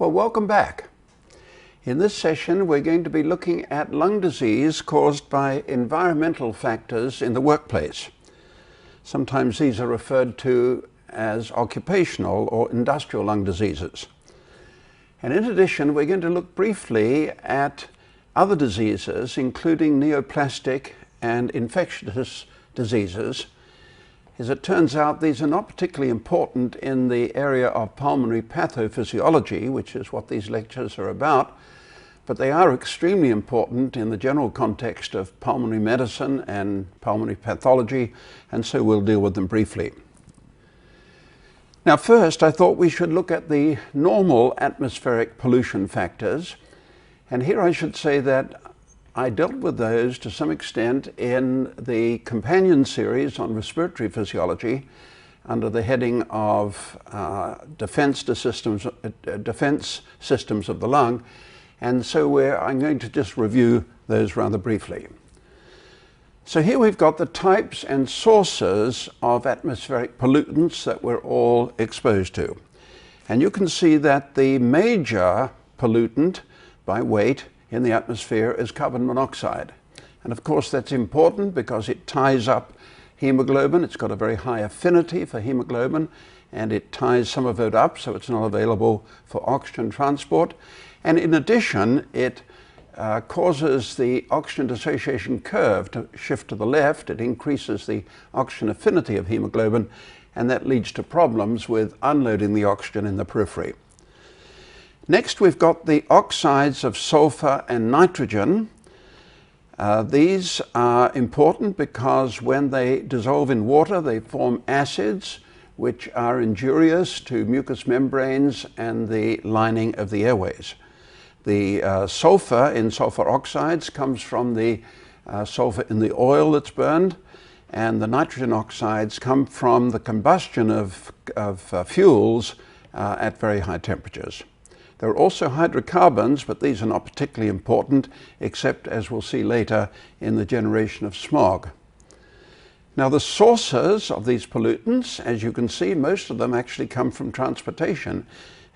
Well, welcome back. In this session, we're going to be looking at lung disease caused by environmental factors in the workplace. Sometimes these are referred to as occupational or industrial lung diseases. And in addition, we're going to look briefly at other diseases, including neoplastic and infectious diseases. As it turns out, these are not particularly important in the area of pulmonary pathophysiology, which is what these lectures are about, but they are extremely important in the general context of pulmonary medicine and pulmonary pathology, and so we'll deal with them briefly. Now first, I thought we should look at the normal atmospheric pollution factors, and here I should say that I dealt with those to some extent in the companion series on respiratory physiology under the heading of defense systems of the lung, and so I'm going to just review those rather briefly. So here we've got the types and sources of atmospheric pollutants that we're all exposed to. And you can see that the major pollutant by weight in the atmosphere is carbon monoxide. And of course that's important because it ties up hemoglobin. It's got a very high affinity for hemoglobin, and it ties some of it up so it's not available for oxygen transport. And in addition, it causes the oxygen dissociation curve to shift to the left. It increases the oxygen affinity of hemoglobin, and that leads to problems with unloading the oxygen in the periphery. Next, we've got the oxides of sulfur and nitrogen. These are important because when they dissolve in water, they form acids, which are injurious to mucous membranes and the lining of the airways. The sulfur in sulfur oxides comes from the sulfur in the oil that's burned, and the nitrogen oxides come from the combustion of fuels at very high temperatures. There are also hydrocarbons, but these are not particularly important, except as we'll see later in the generation of smog. Now the sources of these pollutants, as you can see, most of them actually come from transportation.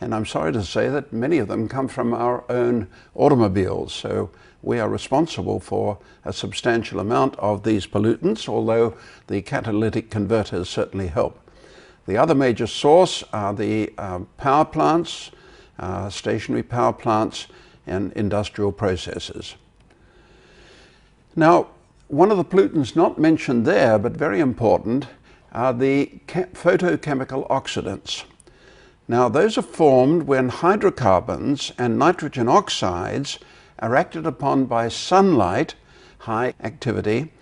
And I'm sorry to say that many of them come from our own automobiles. So we are responsible for a substantial amount of these pollutants, although the catalytic converters certainly help. The other major source are the power plants, stationary power plants, and industrial processes. Now, one of the pollutants not mentioned there, but very important, are the photochemical oxidants. Now, those are formed when hydrocarbons and nitrogen oxides are acted upon by sunlight, high activity,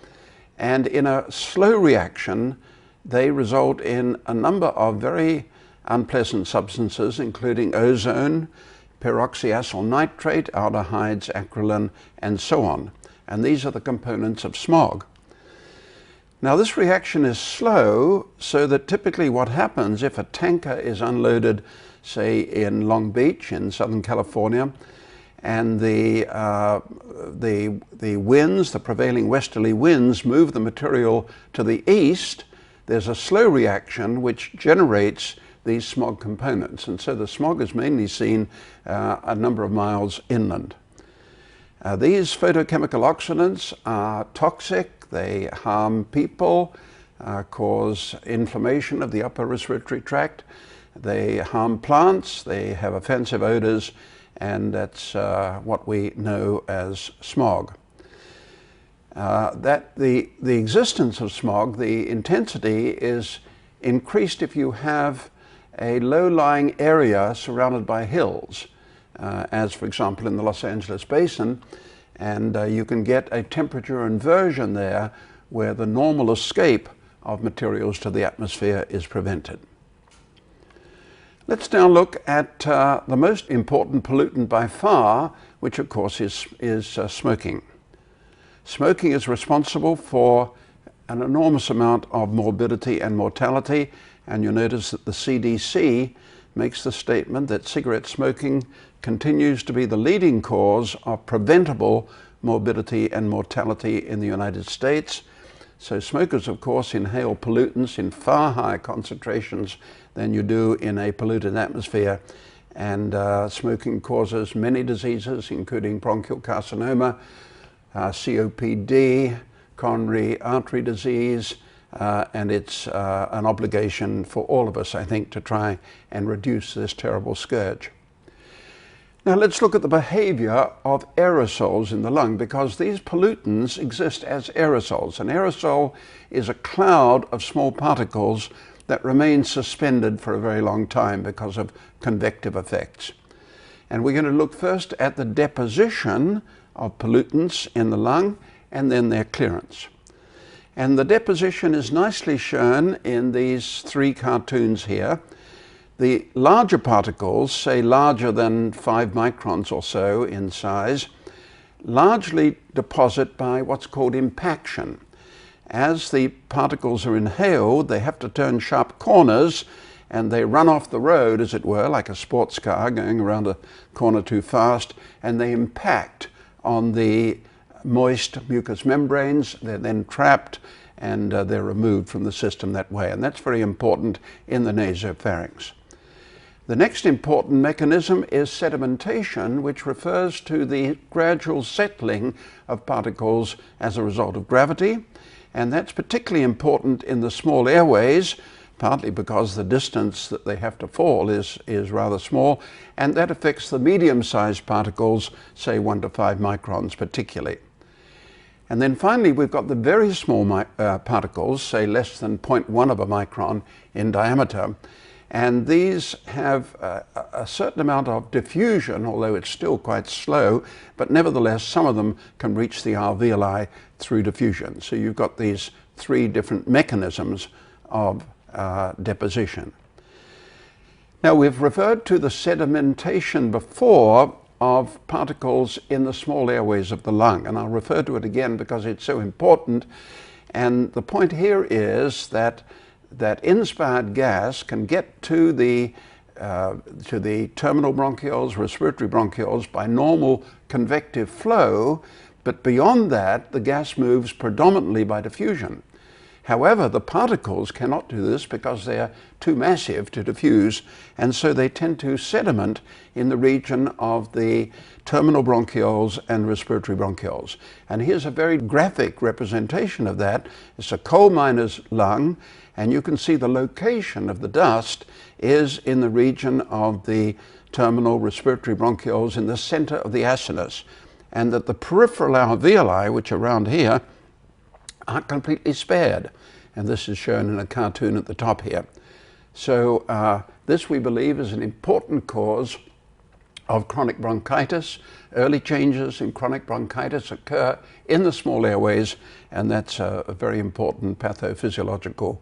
and in a slow reaction, they result in a number of very unpleasant substances, including ozone, peroxyacyl nitrate, aldehydes, acrolein, and so on. And these are the components of smog. Now this reaction is slow, so that typically what happens if a tanker is unloaded, say in Long Beach in Southern California, and the winds, the prevailing westerly winds, move the material to the east, there's a slow reaction which generates these smog components, and so the smog is mainly seen a number of miles inland. These photochemical oxidants are toxic, they harm people, cause inflammation of the upper respiratory tract, they harm plants, they have offensive odors, and that's what we know as smog. The existence of smog, the intensity is increased if you have a low-lying area surrounded by hills, as for example in the Los Angeles basin, and you can get a temperature inversion there where the normal escape of materials to the atmosphere is prevented. Let's now look at the most important pollutant by far, which of course is smoking. Smoking is responsible for an enormous amount of morbidity and mortality, and you'll notice that the CDC makes the statement that cigarette smoking continues to be the leading cause of preventable morbidity and mortality in the United States. So smokers, of course, inhale pollutants in far higher concentrations than you do in a polluted atmosphere, And smoking causes many diseases, including bronchial carcinoma, COPD, coronary artery disease, and it's an obligation for all of us, I think, to try and reduce this terrible scourge. Now let's look at the behavior of aerosols in the lung, because these pollutants exist as aerosols. An aerosol is a cloud of small particles that remain suspended for a very long time because of convective effects. And we're going to look first at the deposition of pollutants in the lung and then their clearance. And the deposition is nicely shown in these three cartoons here. The larger particles, say larger than 5 microns or so in size, largely deposit by what's called impaction. As the particles are inhaled, they have to turn sharp corners and they run off the road, as it were, like a sports car going around a corner too fast, and they impact on the moist mucous membranes. They're then trapped and they're removed from the system that way. And that's very important in the nasopharynx. The next important mechanism is sedimentation, which refers to the gradual settling of particles as a result of gravity. And that's particularly important in the small airways, partly because the distance that they have to fall is rather small, and that affects the medium-sized particles, say 1 to 5 microns particularly. And then finally, we've got the very small particles, say less than 0.1 of a micron in diameter. And these have a certain amount of diffusion, although it's still quite slow, but nevertheless some of them can reach the alveoli through diffusion. So you've got these three different mechanisms of deposition. Now, we've referred to the sedimentation before of particles in the small airways of the lung, and I'll refer to it again because it's so important. And the point here is that inspired gas can get to the terminal bronchioles, respiratory bronchioles by normal convective flow, but beyond that the gas moves predominantly by diffusion. However, the particles cannot do this because they are too massive to diffuse, and so they tend to sediment in the region of the terminal bronchioles and respiratory bronchioles. And here's a very graphic representation of that. It's a coal miner's lung, and you can see the location of the dust is in the region of the terminal respiratory bronchioles in the center of the acinus, and that the peripheral alveoli, which are around here, are completely spared. And this is shown in a cartoon at the top here. So this, we believe, is an important cause of chronic bronchitis. Early changes in chronic bronchitis occur in the small airways, and that's a very important pathophysiological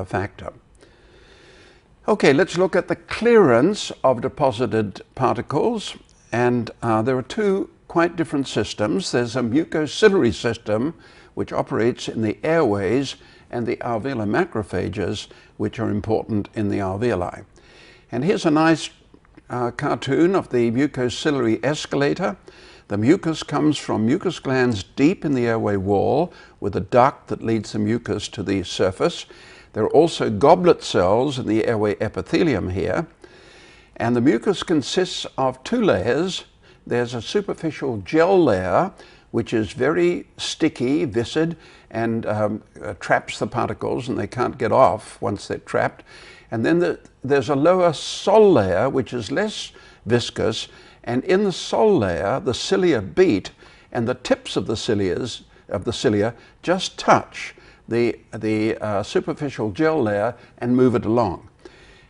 factor. Okay, let's look at the clearance of deposited particles. And there are two quite different systems. There's a mucociliary system, which operates in the airways, and the alveolar macrophages, which are important in the alveoli. And here's a nice cartoon of the mucociliary escalator. The mucus comes from mucus glands deep in the airway wall with a duct that leads the mucus to the surface. There are also goblet cells in the airway epithelium here. And the mucus consists of two layers. There's a superficial gel layer, which is very sticky, viscid, and traps the particles, and they can't get off once they're trapped. And then there's a lower sol layer, which is less viscous, and in the sol layer, the cilia beat, and the tips of the cilia just touch the superficial gel layer and move it along.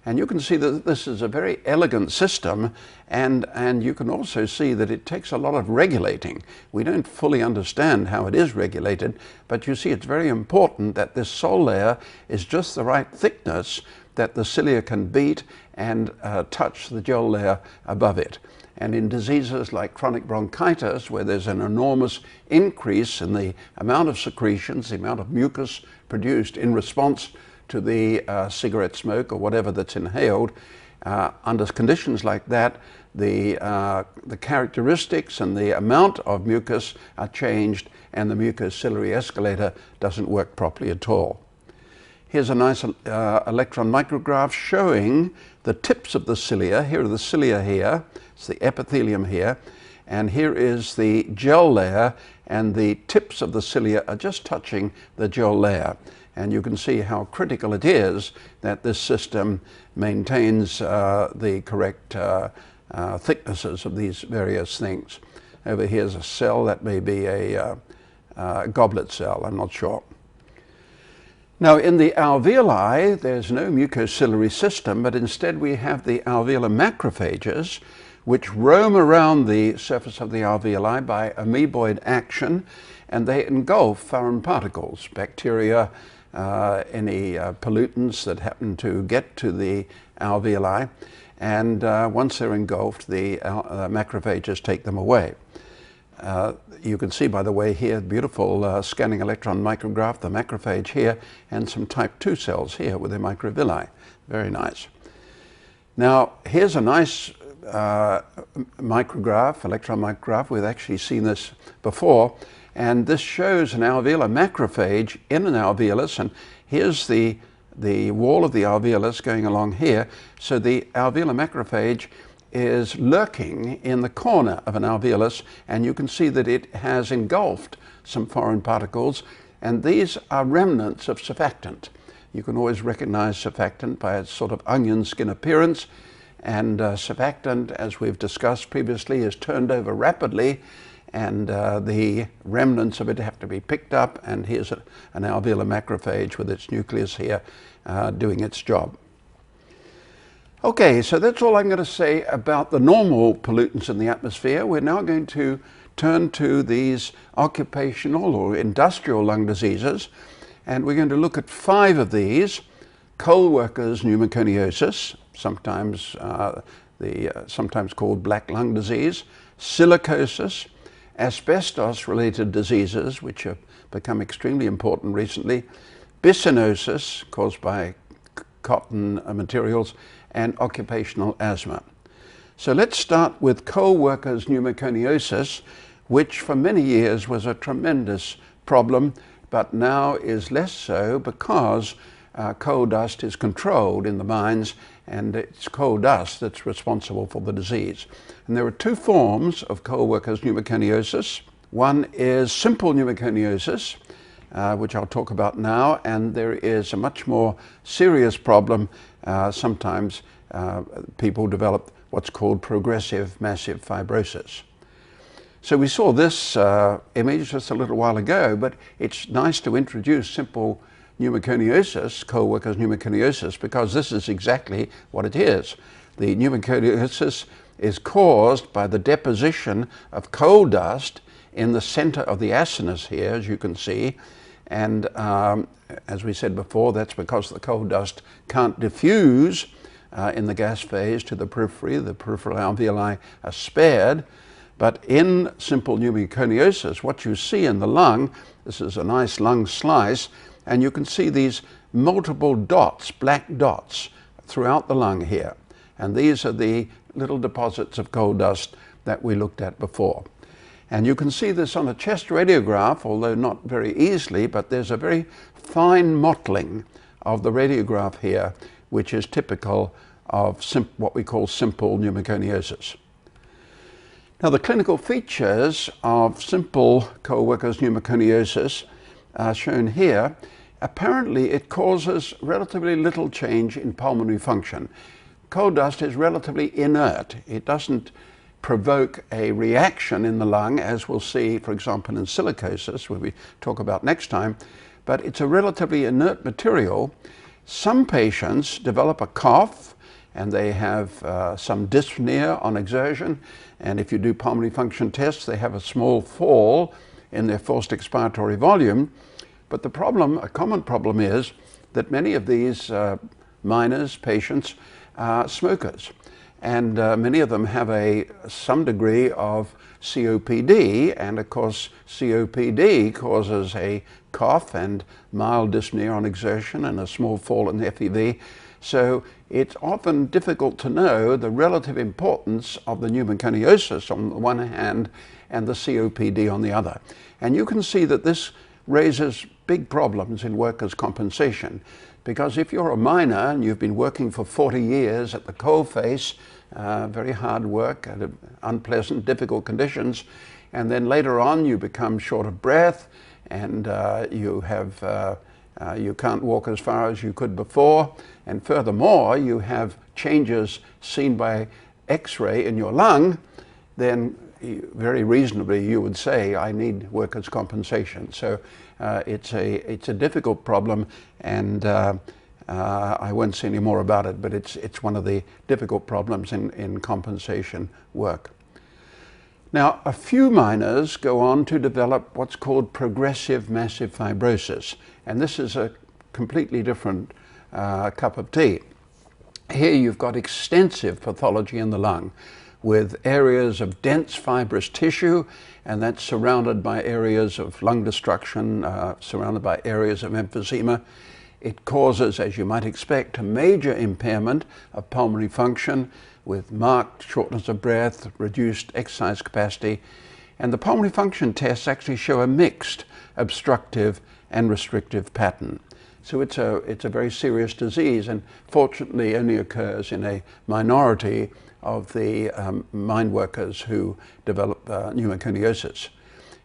And you can see that this is a very elegant system, and you can also see that it takes a lot of regulating. We don't fully understand how it is regulated, but you see it's very important that this sol layer is just the right thickness that the cilia can beat and touch the gel layer above it. And in diseases like chronic bronchitis, where there's an enormous increase in the amount of secretions, the amount of mucus produced in response to the cigarette smoke or whatever that's inhaled, under conditions like that, the characteristics and the amount of mucus are changed, and the mucociliary escalator doesn't work properly at all. Here's a nice electron micrograph showing the tips of the cilia. Here are the cilia here, it's the epithelium here, and here is the gel layer, and the tips of the cilia are just touching the gel layer. And you can see how critical it is that this system maintains the correct thicknesses of these various things. Over here is a cell that may be a goblet cell, I'm not sure. Now in the alveoli there's no mucociliary system, but instead we have the alveolar macrophages which roam around the surface of the alveoli by amoeboid action, and they engulf foreign particles, bacteria, any pollutants that happen to get to the alveoli, and once they're engulfed, the macrophages take them away. You can see, by the way, here, beautiful scanning electron micrograph, the macrophage here, and some type 2 cells here with their microvilli. Very nice. Now, here's a nice micrograph, electron micrograph. We've actually seen this before, and this shows an alveolar macrophage in an alveolus, and here's the wall of the alveolus going along here. So the alveolar macrophage is lurking in the corner of an alveolus, and you can see that it has engulfed some foreign particles, and these are remnants of surfactant. You can always recognize surfactant by its sort of onion skin appearance, and surfactant, as we've discussed previously, is turned over rapidly, and the remnants of it have to be picked up, and here's an alveolar macrophage with its nucleus here doing its job. Okay, so that's all I'm going to say about the normal pollutants in the atmosphere. We're now going to turn to these occupational or industrial lung diseases, and we're going to look at 5 of these. Coal workers' pneumoconiosis, sometimes called black lung disease; silicosis; asbestos-related diseases, which have become extremely important recently; Biss enosis, caused by cotton materials; and occupational asthma. So let's start with coal workers' pneumoconiosis, which for many years was a tremendous problem, but now is less so because coal dust is controlled in the mines, and it's coal dust that's responsible for the disease. And there are 2 forms of coal workers' pneumoconiosis. One is simple pneumoconiosis, which I'll talk about now, and there is a much more serious problem. Sometimes people develop what's called progressive massive fibrosis. So we saw this image just a little while ago, but it's nice to introduce simple pneumoconiosis, coal workers' pneumoconiosis, because this is exactly what it is. The pneumoconiosis is caused by the deposition of coal dust in the center of the acinus here, as you can see, and as we said before, that's because the coal dust can't diffuse in the gas phase to the periphery. The peripheral alveoli are spared. But in simple pneumoconiosis, what you see in the lung, this is a nice lung slice, and you can see these multiple dots, black dots, throughout the lung here. And these are the little deposits of coal dust that we looked at before. And you can see this on a chest radiograph, although not very easily, but there's a very fine mottling of the radiograph here, which is typical of what we call simple pneumoconiosis. Now, the clinical features of simple coal workers' pneumoconiosis are shown here. Apparently, it causes relatively little change in pulmonary function. Coal dust is relatively inert. It doesn't provoke a reaction in the lung, as we'll see, for example, in silicosis, where we talk about next time, but it's a relatively inert material. Some patients develop a cough, and they have some dyspnea on exertion, and if you do pulmonary function tests, they have a small fall in their forced expiratory volume. But the problem, a common problem, is that many of these miners, patients, are smokers. And many of them have some degree of COPD, and of course COPD causes a cough and mild dyspnea on exertion and a small fall in the FEV. So it's often difficult to know the relative importance of the pneumoconiosis on the one hand and the COPD on the other. And you can see that this raises big problems in workers' compensation, Because if you're a miner and you've been working for 40 years at the coalface, very hard work at unpleasant, difficult conditions, and then later on you become short of breath and you can't walk as far as you could before, and furthermore you have changes seen by X-ray in your lung, then very reasonably you would say, I need workers' compensation. So it's a difficult problem, and I won't say any more about it, but it's one of the difficult problems in compensation work. Now, a few miners go on to develop what's called progressive massive fibrosis, and this is a completely different cup of tea. Here you've got extensive pathology in the lung with areas of dense fibrous tissue, and that's surrounded by areas of lung destruction, surrounded by areas of emphysema. It causes, as you might expect, a major impairment of pulmonary function with marked shortness of breath, reduced exercise capacity, and the pulmonary function tests actually show a mixed obstructive and restrictive pattern. So it's a very serious disease, and fortunately only occurs in a minority of the mine workers who develop pneumoconiosis.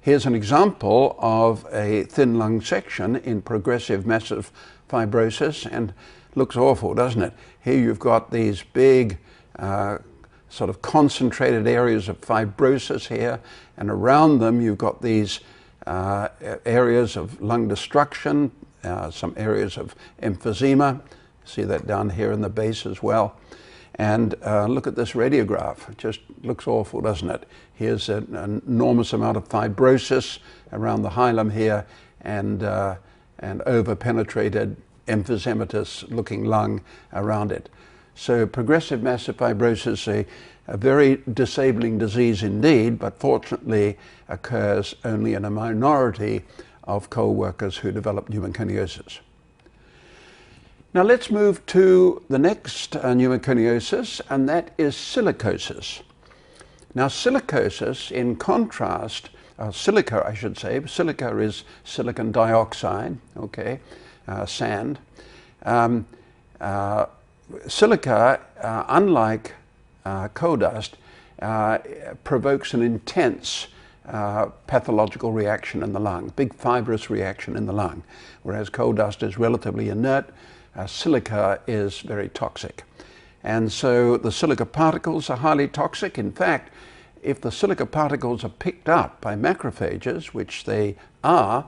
Here's an example of a thin lung section in progressive massive fibrosis, and looks awful, doesn't it? Here you've got these big sort of concentrated areas of fibrosis here, and around them you've got these areas of lung destruction, some areas of emphysema. See that down here in the base as well. And look at this radiograph. It just looks awful, doesn't it? Here's an enormous amount of fibrosis around the hilum here, and over-penetrated emphysematous looking lung around it. So progressive massive fibrosis is a very disabling disease indeed, but fortunately occurs only in a minority of coal workers who develop pneumoconiosis. Now let's move to the next pneumoconiosis, and that is silicosis. Now silicosis, in contrast, silica I should say, silica is silicon dioxide, okay, sand. Silica, unlike coal dust, provokes an intense pathological reaction in the lung, big fibrous reaction in the lung, whereas coal dust is relatively inert. Silica is very toxic. And so the silica particles are highly toxic. In fact, if the silica particles are picked up by macrophages, which they are,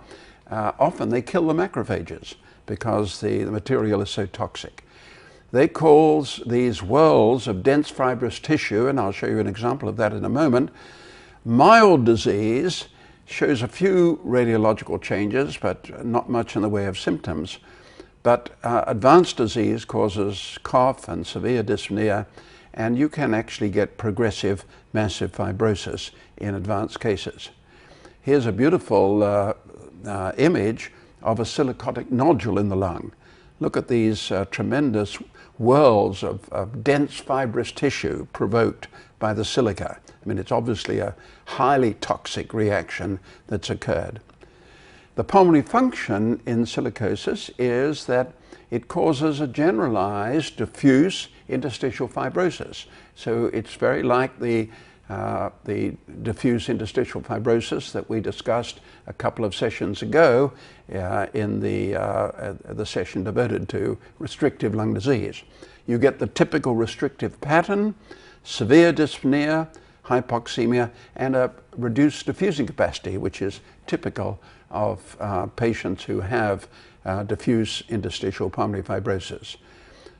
often they kill the macrophages because the material is so toxic. They cause these whorls of dense fibrous tissue, and I'll show you an example of that in a moment. Mild disease shows a few radiological changes, but not much in the way of symptoms. But advanced disease causes cough and severe dyspnea, and you can actually get progressive massive fibrosis in advanced cases. Here's a beautiful image of a silicotic nodule in the lung. Look at these tremendous whorls of dense fibrous tissue provoked by the silica. I mean, it's obviously a highly toxic reaction that's occurred. The pulmonary function in silicosis is that it causes a generalized diffuse interstitial fibrosis. So it's very like the diffuse interstitial fibrosis that we discussed a couple of sessions ago in the session devoted to restrictive lung disease. You get the typical restrictive pattern, severe dyspnea, hypoxemia, and a reduced diffusing capacity, which is typical of patients who have diffuse interstitial pulmonary fibrosis.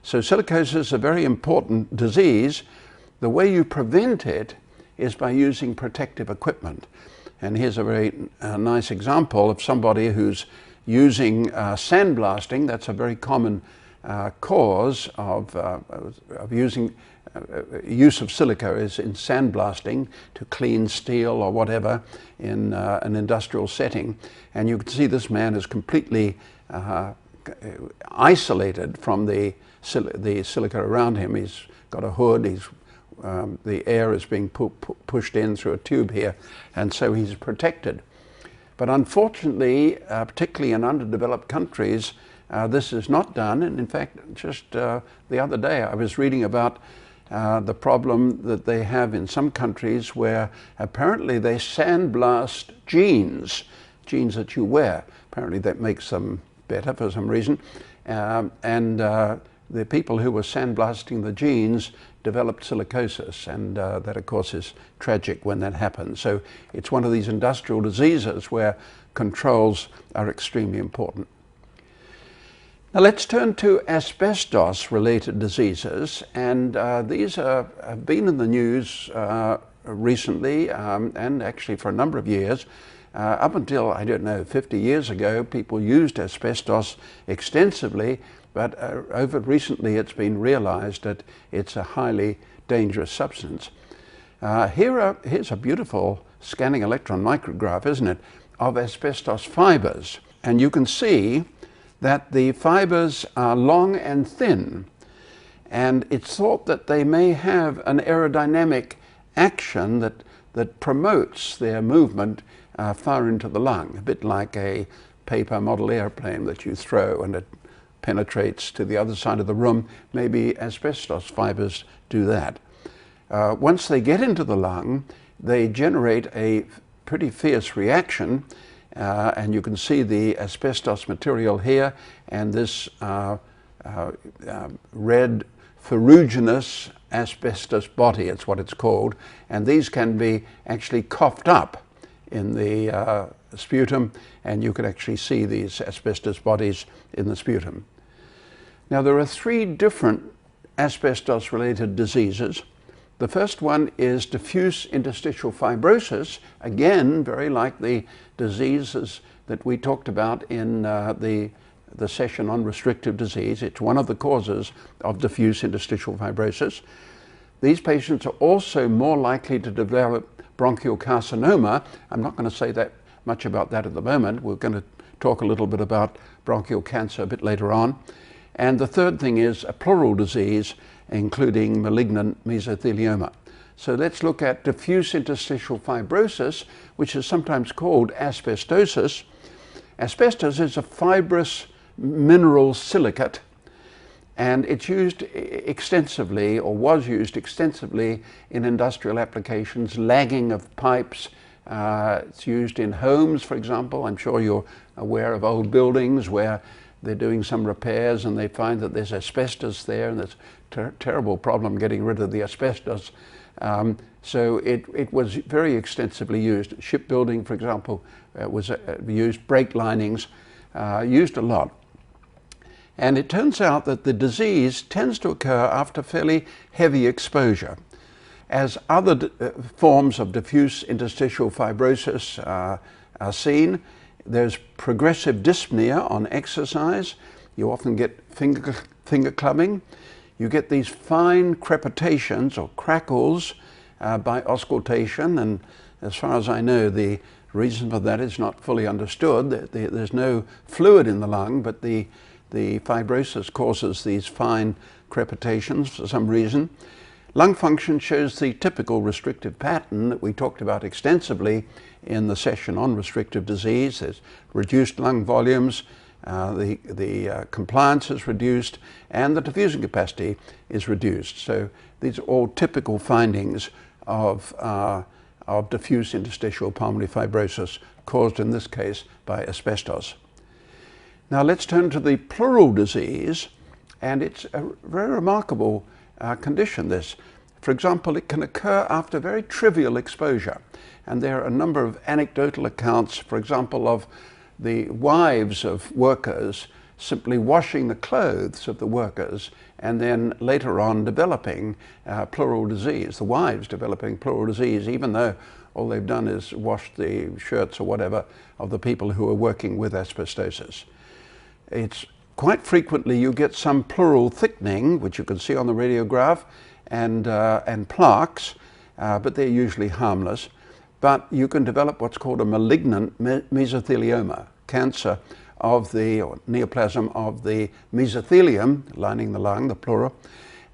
So silicosis is a very important disease. The way you prevent it is by using protective equipment. And here's a very nice example of somebody who's using sandblasting. That's a very common cause of use of silica is in sandblasting to clean steel or whatever in an industrial setting. And you can see this man is completely isolated from the silica around him. He's got a hood, the air is being pushed in through a tube here, and so he's protected. But unfortunately, particularly in underdeveloped countries, this is not done. And in fact, just the other day I was reading about the problem that they have in some countries where apparently they sandblast jeans that you wear. Apparently that makes them better for some reason. The people who were sandblasting the jeans developed silicosis, and that of course is tragic when that happens. So it's one of these industrial diseases where controls are extremely important. Now let's turn to asbestos-related diseases, and these have been in the news recently, and actually for a number of years. Up until, I don't know, 50 years ago, people used asbestos extensively, but over recently it's been realized that it's a highly dangerous substance. Here's a beautiful scanning electron micrograph, isn't it, of asbestos fibers. And you can see that the fibers are long and thin, and it's thought that they may have an aerodynamic action that promotes their movement far into the lung, a bit like a paper model airplane that you throw and it penetrates to the other side of the room. Maybe asbestos fibers do that. Once they get into the lung, they generate a pretty fierce reaction, and you can see the asbestos material here, and this red ferruginous asbestos body, it's what it's called, and these can be actually coughed up in the sputum, and you can actually see these asbestos bodies in the sputum. Now there are 3 different asbestos-related diseases. The first one is diffuse interstitial fibrosis, again very like the diseases that we talked about in the session on restrictive disease. It's one of the causes of diffuse interstitial fibrosis. These patients are also more likely to develop bronchial carcinoma. I'm not going to say that much about that at the moment. We're going to talk a little bit about bronchial cancer a bit later on. And the third thing is a pleural disease, including malignant mesothelioma. So let's look at diffuse interstitial fibrosis, which is sometimes called asbestosis. Asbestos is a fibrous mineral silicate, and it's used extensively, or was used extensively, in industrial applications, lagging of pipes. It's used in homes, for example. I'm sure you're aware of old buildings where they're doing some repairs and they find that there's asbestos there, and there's a terrible problem getting rid of the asbestos. So it was very extensively used. Shipbuilding, for example, was used, brake linings, used a lot. And it turns out that the disease tends to occur after fairly heavy exposure. As other forms of diffuse interstitial fibrosis are seen, there's progressive dyspnea on exercise. You often get finger clubbing. You get these fine crepitations or crackles by auscultation, and as far as I know, the reason for that is not fully understood. There's no fluid in the lung, but the fibrosis causes these fine crepitations for some reason. Lung function shows the typical restrictive pattern that we talked about extensively in the session on restrictive disease. There's reduced lung volumes, the compliance is reduced, and the diffusing capacity is reduced. So these are all typical findings of diffuse interstitial pulmonary fibrosis, caused in this case by asbestos. Now let's turn to the pleural disease, and it's a very remarkable condition, this. For example, it can occur after very trivial exposure, and there are a number of anecdotal accounts, for example, of the wives of workers simply washing the clothes of the workers and then later on developing pleural disease, the wives developing pleural disease, even though all they've done is wash the shirts or whatever of the people who are working with asbestosis. It's quite frequently you get some pleural thickening, which you can see on the radiograph, and plaques, but they're usually harmless. But you can develop what's called a malignant mesothelioma, cancer of the, or neoplasm of the mesothelium lining the lung, the pleura,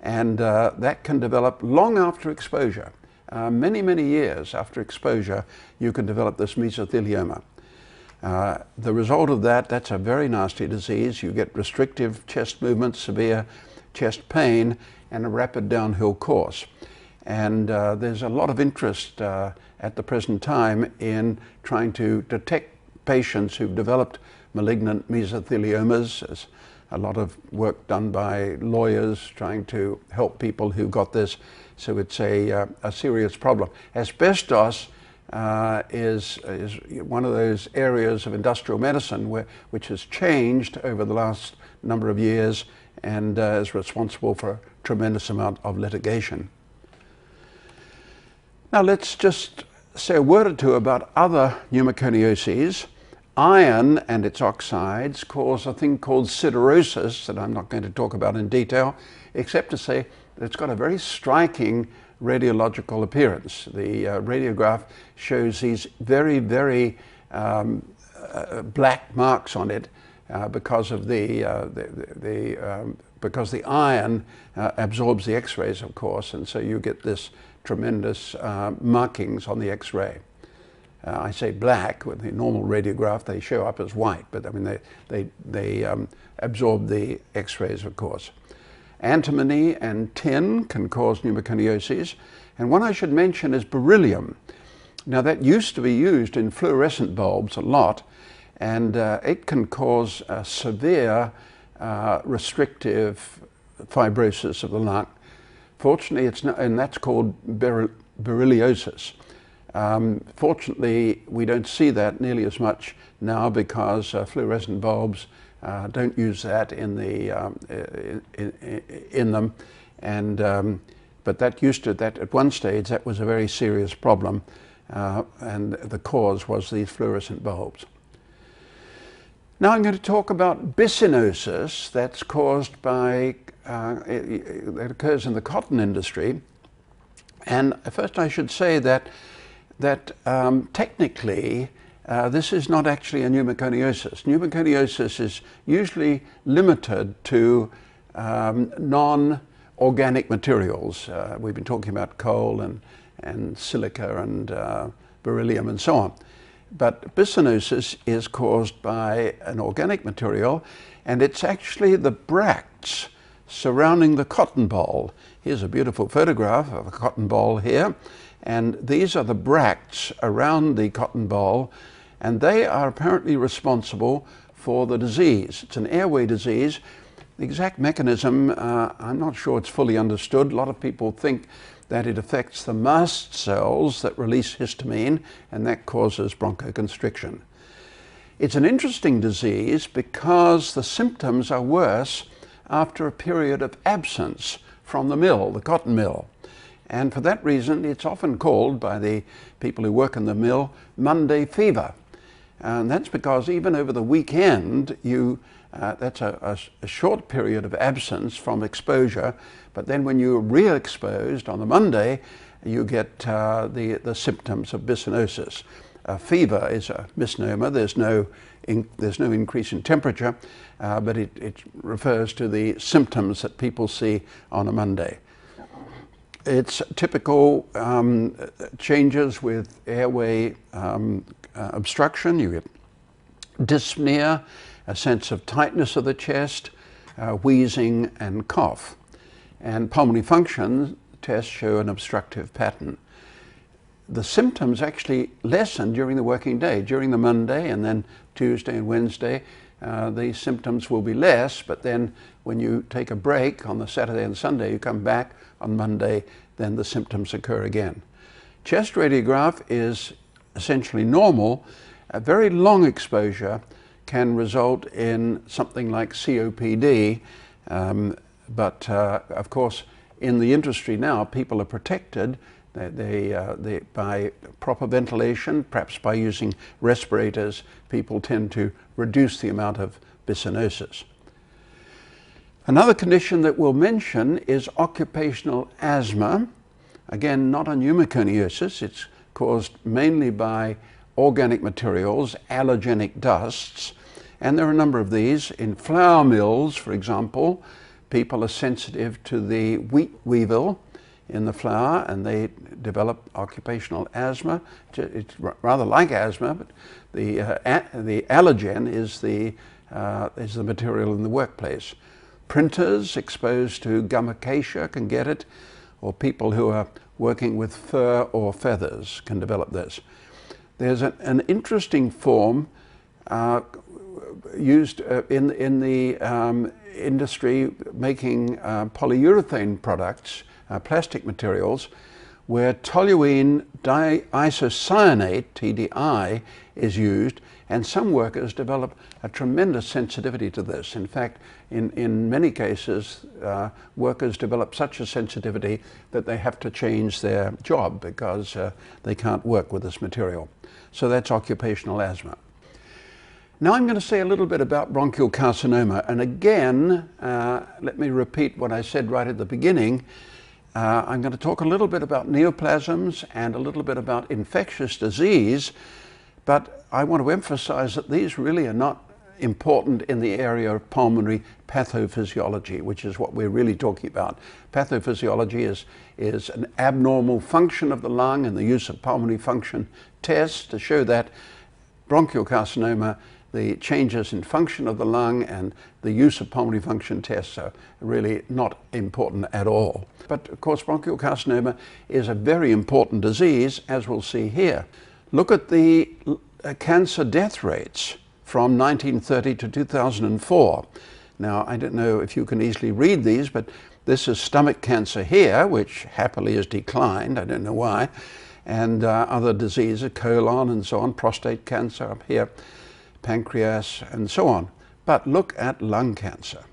and that can develop long after exposure. Many, many years after exposure, you can develop this mesothelioma. The result of that, that's a very nasty disease. You get restrictive chest movements, severe chest pain, and a rapid downhill course. And there's a lot of interest at the present time in trying to detect patients who've developed malignant mesotheliomas. There's a lot of work done by lawyers trying to help people who've got this, so it's a serious problem. Asbestos is one of those areas of industrial medicine which has changed over the last number of years and is responsible for a tremendous amount of litigation. Now let's just say a word or two about other pneumoconioses. Iron and its oxides cause a thing called siderosis that I'm not going to talk about in detail, except to say that it's got a very striking radiological appearance. The radiograph shows these very, very black marks on it because of because the iron absorbs the X-rays, of course, and so you get this tremendous markings on the X-ray. I say black. With the normal radiograph they show up as white, but I mean they absorb the X-rays, of course. Antimony and tin can cause pneumoconioses, and one I should mention is beryllium. Now that used to be used in fluorescent bulbs a lot, and it can cause severe restrictive fibrosis of the lung. Fortunately it's not, and that's called berylliosis. Fortunately, we don't see that nearly as much now because fluorescent bulbs don't use that in them, and but that at one stage that was a very serious problem, and the cause was these fluorescent bulbs. Now I'm going to talk about Bissinosis. That's caused by it occurs in the cotton industry, and first I should say that technically this is not actually a pneumoconiosis. Pneumoconiosis is usually limited to non-organic materials. We've been talking about coal and silica and beryllium and so on. But Bissinosis is caused by an organic material, and it's actually the bracts surrounding the cotton ball. Here's a beautiful photograph of a cotton ball here. And these are the bracts around the cotton ball, and they are apparently responsible for the disease. It's an airway disease. The exact mechanism, I'm not sure it's fully understood. A lot of people think that it affects the mast cells that release histamine, and that causes bronchoconstriction. It's an interesting disease because the symptoms are worse after a period of absence from the mill, the cotton mill. And for that reason, it's often called by the people who work in the mill Monday fever. And that's because even over the weekend, that's a short period of absence from exposure, but then when you're re-exposed on the Monday, you get the symptoms of Bissinosis. Fever is a misnomer. There's no increase in temperature, but it refers to the symptoms that people see on a Monday. It's typical changes with airway obstruction. You get dyspnea, a sense of tightness of the chest, wheezing and cough. And pulmonary function tests show an obstructive pattern. The symptoms actually lessen during the working day. During the Monday and then Tuesday and Wednesday, the symptoms will be less, but then when you take a break on the Saturday and Sunday, you come back on Monday, then the symptoms occur again. Chest radiograph is essentially normal. A very long exposure can result in something like COPD, but of course in the industry now people are protected by proper ventilation, perhaps by using respirators. People tend to reduce the amount of Bissinosis. Another condition that we'll mention is occupational asthma. Again, not a pneumoconiosis. It's caused mainly by organic materials, allergenic dusts, and there are a number of these. In flour mills, for example, people are sensitive to the wheat weevil. in the flower, and they develop occupational asthma. It's rather like asthma, but the allergen is the material in the workplace. Printers exposed to gum acacia can get it, or people who are working with fur or feathers can develop this. There's an interesting form used in the industry making polyurethane products, plastic materials, where toluene diisocyanate, TDI, is used, and some workers develop a tremendous sensitivity to this. In fact, in many cases, workers develop such a sensitivity that they have to change their job because they can't work with this material. So that's occupational asthma. Now I'm going to say a little bit about bronchial carcinoma, and again, let me repeat what I said right at the beginning. I'm going to talk a little bit about neoplasms and a little bit about infectious disease, but I want to emphasize that these really are not important in the area of pulmonary pathophysiology, which is what we're really talking about. Pathophysiology is an abnormal function of the lung, and the use of pulmonary function tests to show that bronchial carcinoma, the changes in function of the lung and the use of pulmonary function tests are really not important at all. But of course, bronchial carcinoma is a very important disease, as we'll see here. Look at the cancer death rates from 1930 to 2004. Now, I don't know if you can easily read these, but this is stomach cancer here, which happily has declined. I don't know why. And other diseases, colon and so on, prostate cancer up here, pancreas and so on. But look at lung cancer.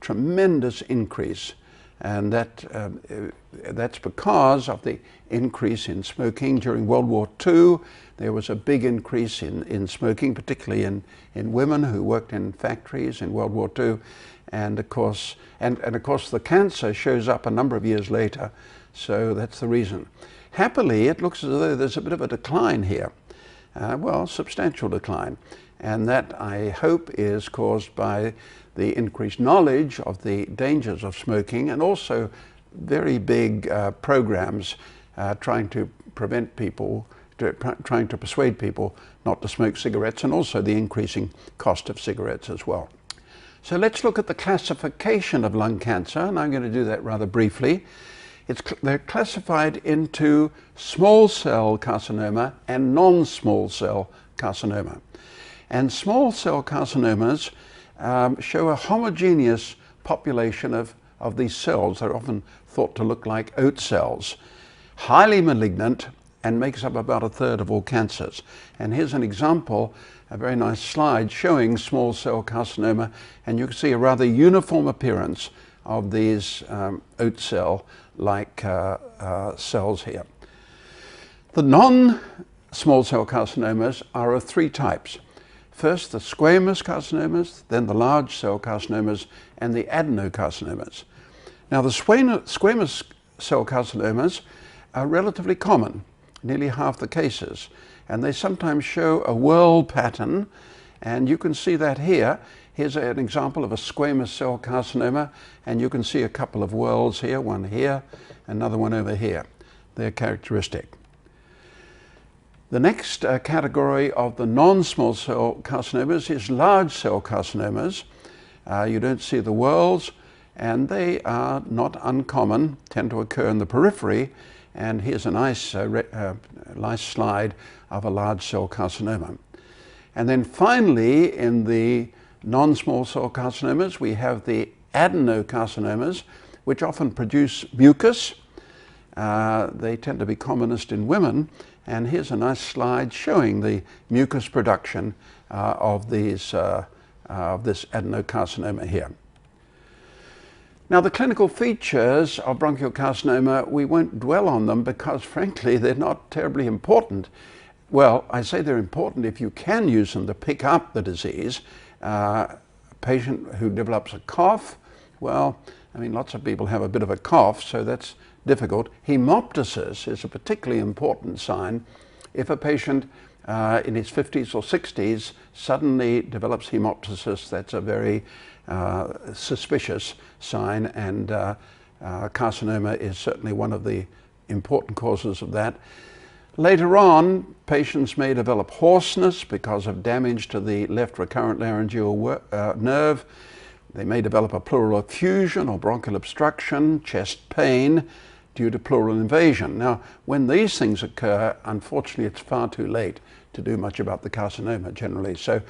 Tremendous increase. And that's because of the increase in smoking. During World War II, there was a big increase in smoking, particularly in women who worked in factories in World War II. And of course, the cancer shows up a number of years later. So that's the reason. Happily, it looks as though there's a bit of a decline here. Well, substantial decline. And that, I hope, is caused by the increased knowledge of the dangers of smoking, and also very big programs trying to prevent people, trying to persuade people not to smoke cigarettes, and also the increasing cost of cigarettes as well. So let's look at the classification of lung cancer, and I'm going to do that rather briefly. They're classified into small cell carcinoma and non-small cell carcinoma. And small cell carcinomas show a homogeneous population of these cells. They're often thought to look like oat cells. Highly malignant and makes up about 1/3 of all cancers. And here's an example, a very nice slide showing small cell carcinoma, and you can see a rather uniform appearance of these oat cell-like cells here. The non-small cell carcinomas are of 3 types. First, the squamous carcinomas, then the large cell carcinomas, and the adenocarcinomas. Now, the squamous cell carcinomas are relatively common, nearly half the cases, and they sometimes show a whorl pattern, and you can see that here. Here's an example of a squamous cell carcinoma, and you can see a couple of whorls here, one here, another one over here. They're characteristic. The next category of the non-small cell carcinomas is large cell carcinomas. You don't see the whorls, and they are not uncommon, tend to occur in the periphery. And here's a nice slide of a large cell carcinoma. And then finally, in the non-small cell carcinomas, we have the adenocarcinomas, which often produce mucus. They tend to be commonest in women. And here's a nice slide showing the mucus production of this adenocarcinoma here. Now, the clinical features of bronchial carcinoma, we won't dwell on them because, frankly, they're not terribly important. Well, I say they're important if you can use them to pick up the disease. A patient who develops a cough, well, I mean, lots of people have a bit of a cough, so that's difficult. Hemoptysis is a particularly important sign. If a patient in his 50s or 60s suddenly develops hemoptysis, that's a very suspicious sign, and Carcinoma is certainly one of the important causes of that. Later on, patients may develop hoarseness because of damage to the left recurrent laryngeal nerve. They may develop a pleural effusion or bronchial obstruction, chest pain due to pleural invasion. Now, when these things occur, unfortunately, it's far too late to do much about the carcinoma generally. So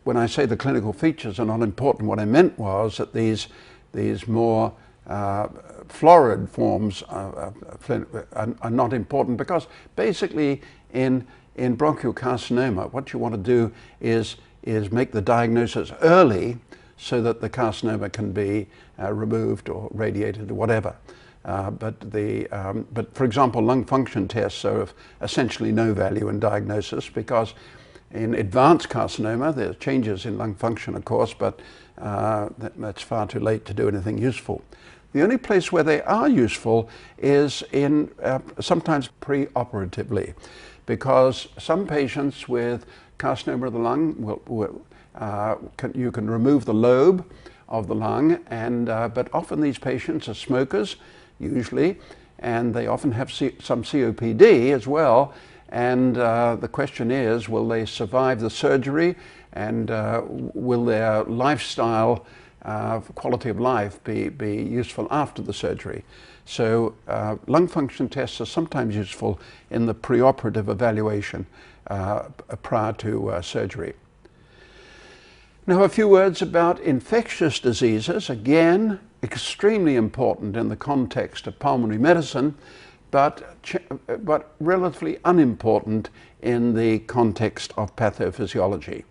when I say the clinical features are not important, what I meant was that these more florid forms are not important, because basically in bronchial carcinoma, what you want to do is make the diagnosis early so that the carcinoma can be removed or radiated or whatever. But for example, lung function tests are of essentially no value in diagnosis, because in advanced carcinoma there are changes in lung function, of course, but that's far too late to do anything useful. The only place where they are useful is in sometimes pre-operatively, because some patients with carcinoma of the lung you can remove the lobe of the lung, but often these patients are smokers usually, and they often have some COPD as well, and the question is, will they survive the surgery, and will their lifestyle quality of life be useful after the surgery? So lung function tests are sometimes useful in the preoperative evaluation prior to surgery. Now, a few words about infectious diseases. Again, extremely important in the context of pulmonary medicine, but relatively unimportant in the context of pathophysiology.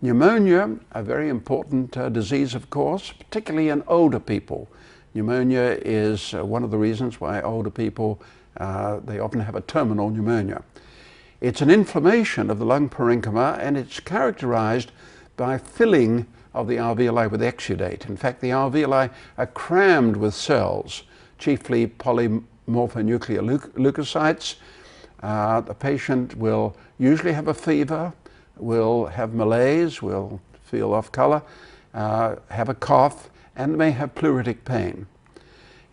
Pneumonia, a very important disease, of course, particularly in older people. Pneumonia is one of the reasons why older people, they often have a terminal pneumonia. It's an inflammation of the lung parenchyma, and it's characterized by filling of the alveoli with exudate. In fact, the alveoli are crammed with cells, chiefly polymorphonuclear leukocytes. The patient will usually have a fever, will have malaise, will feel off color, have a cough, and may have pleuritic pain.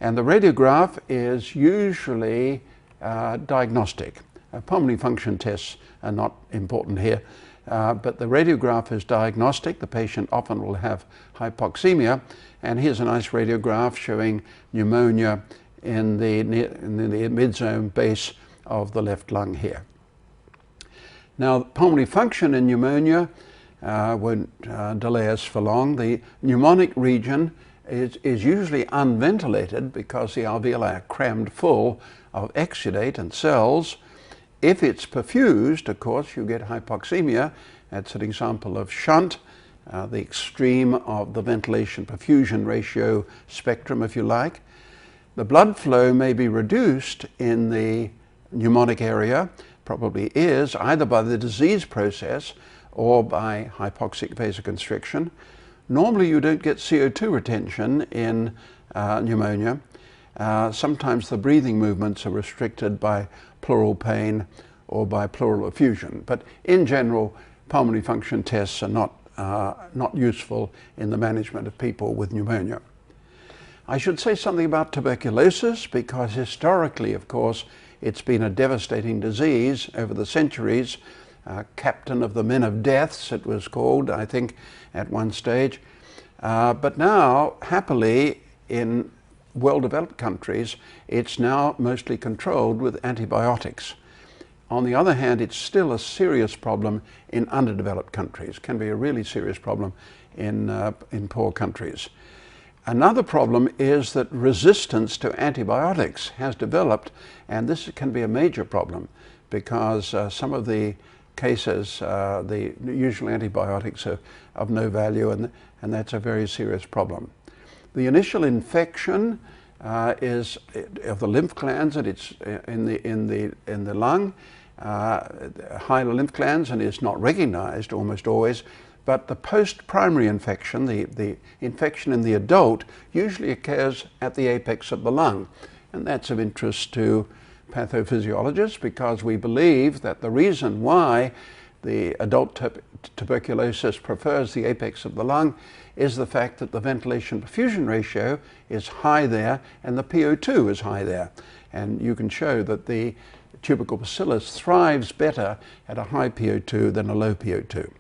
And the radiograph is usually diagnostic. Pulmonary function tests are not important here, but the radiograph is diagnostic. The patient often will have hypoxemia, and here's a nice radiograph showing pneumonia in the mid-zone base of the left lung here. Now, pulmonary function in pneumonia won't delay us for long. The pneumonic region is usually unventilated because the alveoli are crammed full of exudate and cells. If it's perfused, of course, you get hypoxemia. That's an example of shunt, the extreme of the ventilation-perfusion ratio spectrum, if you like. The blood flow may be reduced in the pneumonic area, probably is, either by the disease process or by hypoxic vasoconstriction. Normally you don't get CO2 retention in pneumonia. Sometimes the breathing movements are restricted by pleural pain or by pleural effusion. But in general, pulmonary function tests are not useful in the management of people with pneumonia. I should say something about tuberculosis, because historically, of course, it's been a devastating disease over the centuries. Captain of the men of deaths, it was called, I think, at one stage. But now, happily, in well-developed countries, it's now mostly controlled with antibiotics. On the other hand, it's still a serious problem in underdeveloped countries. Can be a really serious problem in poor countries. Another problem is that resistance to antibiotics has developed, and this can be a major problem because some of the cases, the usual antibiotics are of no value, and that's a very serious problem. The initial infection is of the lymph glands, and it's in the lung, high lymph glands, and is not recognized almost always. But the post-primary infection, the infection in the adult, usually occurs at the apex of the lung, and that's of interest to pathophysiologists, because we believe that the reason why the adult tuberculosis prefers the apex of the lung is the fact that the ventilation perfusion ratio is high there and the PO2 is high there. And you can show that the tubercle bacillus thrives better at a high PO2 than a low PO2.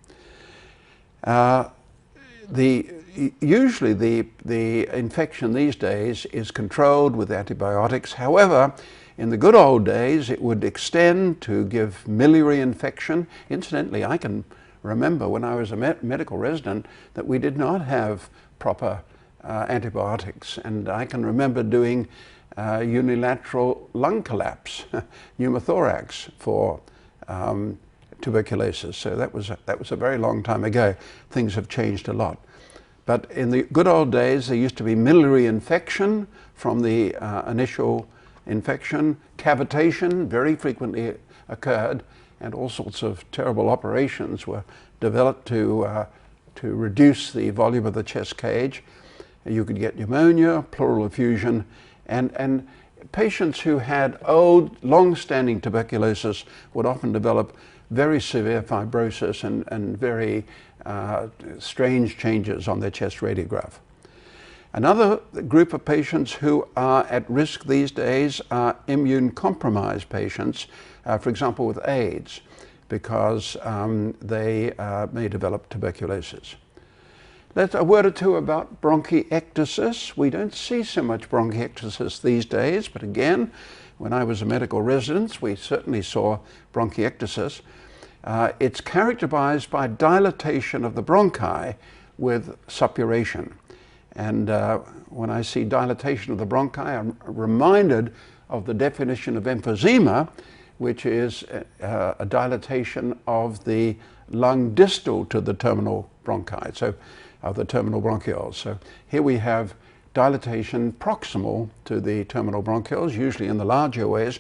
Usually the infection these days is controlled with antibiotics. However, in the good old days, it would extend to give miliary infection. Incidentally, I can remember when I was a medical resident that we did not have proper antibiotics. And I can remember doing unilateral lung collapse, pneumothorax for tuberculosis. So that was a very long time ago. Things have changed a lot. But in the good old days, there used to be miliary infection from the initial infection. Cavitation very frequently occurred, and all sorts of terrible operations were developed to reduce the volume of the chest cage. You could get pneumonia, pleural effusion, and patients who had old, long-standing tuberculosis would often develop very severe fibrosis and very strange changes on their chest radiograph. Another group of patients who are at risk these days are immune-compromised patients, for example with AIDS, because they may develop tuberculosis. Let's a word or two about bronchiectasis. We don't see so much bronchiectasis these days, but again, when I was a medical resident, we certainly saw bronchiectasis. It's characterized by dilatation of the bronchi with suppuration. And when I see dilatation of the bronchi, I'm reminded of the definition of emphysema, which is a dilatation of the lung distal to the terminal bronchi, so of the terminal bronchioles. So here we have dilatation proximal to the terminal bronchioles, usually in the large airways.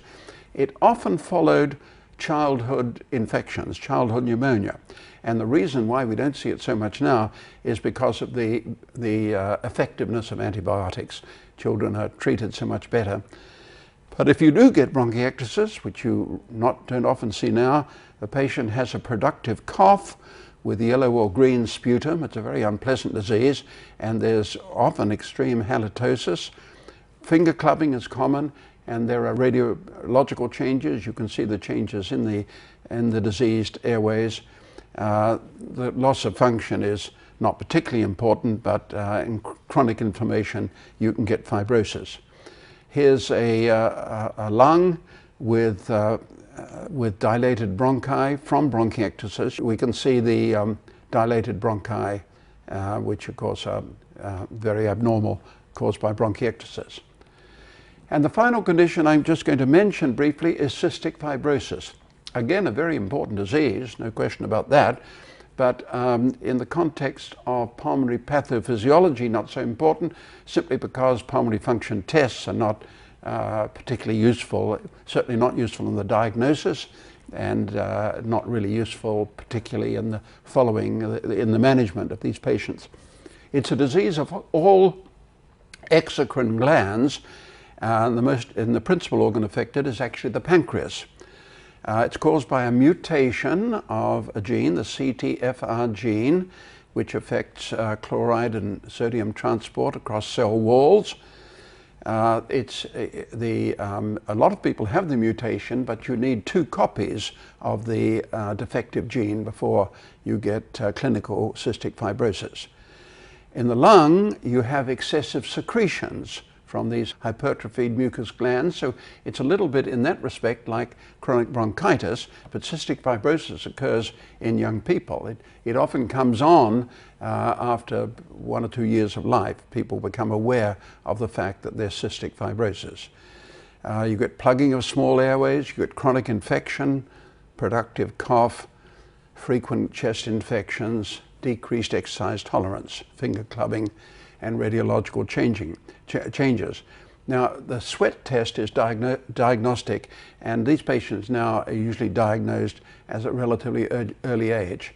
It often followed childhood infections, childhood pneumonia. And the reason why we don't see it so much now is because of the effectiveness of antibiotics. Children are treated so much better. But if you do get bronchiectasis, which you don't often see now, the patient has a productive cough with yellow or green sputum. It's a very unpleasant disease, and there's often extreme halitosis. Finger clubbing is common, and there are radiological changes. You can see the changes in the diseased airways. The loss of function is not particularly important, but in chronic inflammation, you can get fibrosis. Here's a lung with dilated bronchi from bronchiectasis. We can see the dilated bronchi, which of course are very abnormal, caused by bronchiectasis. And the final condition I'm just going to mention briefly is cystic fibrosis. Again, a very important disease, no question about that, but in the context of pulmonary pathophysiology, not so important, simply because pulmonary function tests are not particularly useful, certainly not useful in the diagnosis, and not really useful particularly in the in the management of these patients. It's a disease of all exocrine glands, and the principal organ affected is actually the pancreas. It's caused by a mutation of a gene, the CTFR gene, which affects chloride and sodium transport across cell walls. A lot of people have the mutation, but you need 2 copies of the defective gene before you get clinical cystic fibrosis. In the lung, you have excessive secretions from these hypertrophied mucous glands, so it's a little bit in that respect like chronic bronchitis, but cystic fibrosis occurs in young people. It often comes on after 1 or 2 years of life. People become aware of the fact that there's cystic fibrosis. You get plugging of small airways, you get chronic infection, productive cough, frequent chest infections, decreased exercise tolerance, finger clubbing, and radiological changes. Now, the sweat test is diagnostic, and these patients now are usually diagnosed as a relatively early age.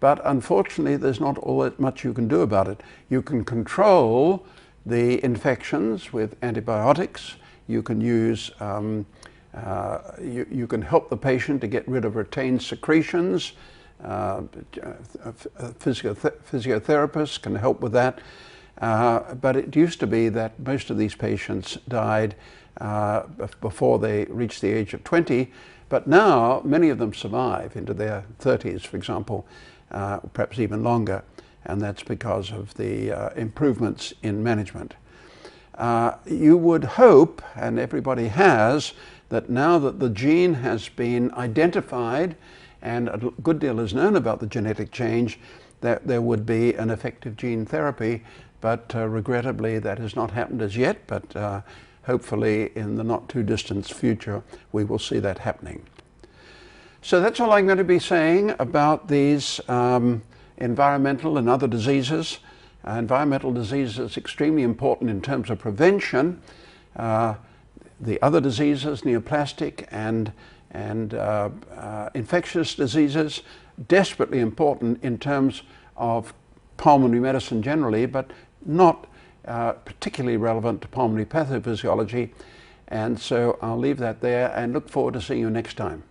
But unfortunately, there's not all that much you can do about it. You can control the infections with antibiotics. You can use You can help the patient to get rid of retained secretions. Physiotherapists can help with that. But it used to be that most of these patients died before they reached the age of 20. But now many of them survive into their 30s, for example, perhaps even longer. And that's because of the improvements in management. You would hope, and everybody has, that now that the gene has been identified and a good deal is known about the genetic change, that there would be an effective gene therapy. But regrettably, that has not happened as yet. But hopefully, in the not too distant future, we will see that happening. So that's all I'm going to be saying about these environmental and other diseases. Environmental disease is extremely important in terms of prevention. The other diseases, neoplastic and infectious diseases, desperately important in terms of pulmonary medicine generally, but not particularly relevant to pulmonary pathophysiology. And so I'll leave that there and look forward to seeing you next time.